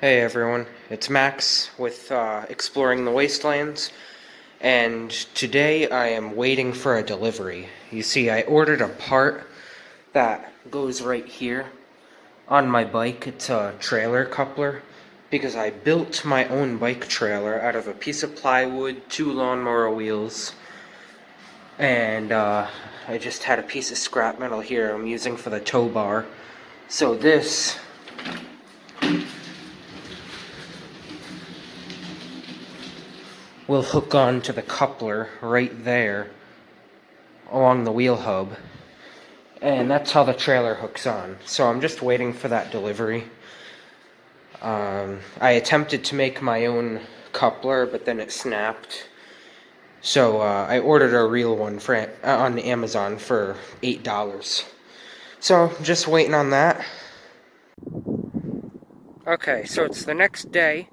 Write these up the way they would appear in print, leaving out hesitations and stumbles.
Hey everyone, it's Max with Exploring the Wastelands, and today I am waiting for a delivery. You see, I ordered a part that goes right here on my bike. It's a trailer coupler, because I built my own bike trailer out of a piece of plywood, 2 lawnmower wheels, and I just had a piece of scrap metal here I'm using for the tow bar. So this will hook on to the coupler right there along the wheel hub, and that's how the trailer hooks on. So I'm just waiting for that delivery. I attempted to make my own coupler, but then it snapped. So I ordered a real one on Amazon for $8. So just waiting on that. Okay, so it's the next day,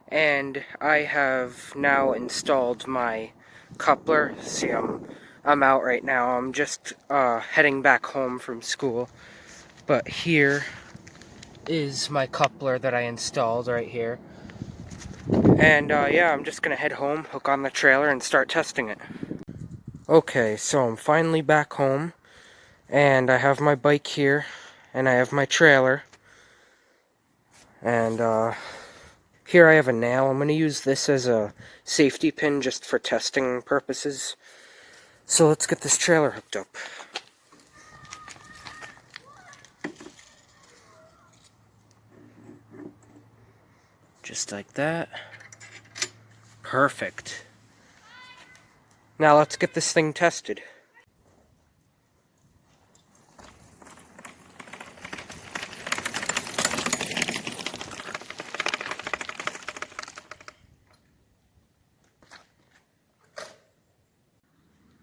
and I have now installed my coupler. See, I'm out right now. I'm just heading back home from school. But here is my coupler that I installed right here. And yeah, I'm just gonna head home, hook on the trailer, and start testing it. Okay, so I'm finally back home, and I have my bike here, and I have my trailer. And here I have a nail. I'm going to use this as a safety pin just for testing purposes. So let's get this trailer hooked up. Just like that. Perfect. Now let's get this thing tested.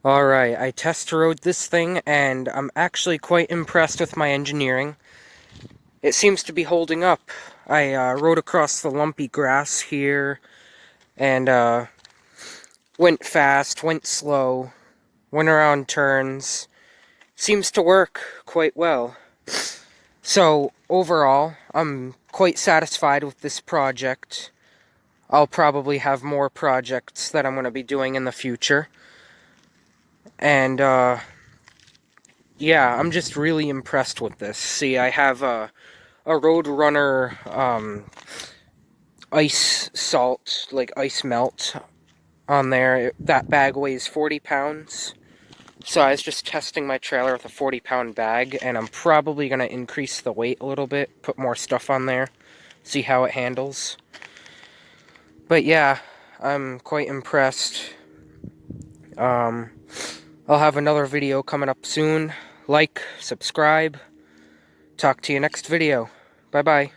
Alright, I test rode this thing, and I'm actually quite impressed with my engineering. It seems to be holding up. I rode across the lumpy grass here, and went fast, went slow, went around turns. Seems to work quite well. So, overall, I'm quite satisfied with this project. I'll probably have more projects that I'm going to be doing in the future. And, yeah, I'm just really impressed with this. See, I have a Roadrunner ice salt, like ice melt on there. That bag weighs 40 pounds. So I was just testing my trailer with a 40-pound bag, and I'm probably going to increase the weight a little bit, put more stuff on there, see how it handles. But yeah, I'm quite impressed. I'll have another video coming up soon. Like, subscribe. Talk to you next video. Bye-bye.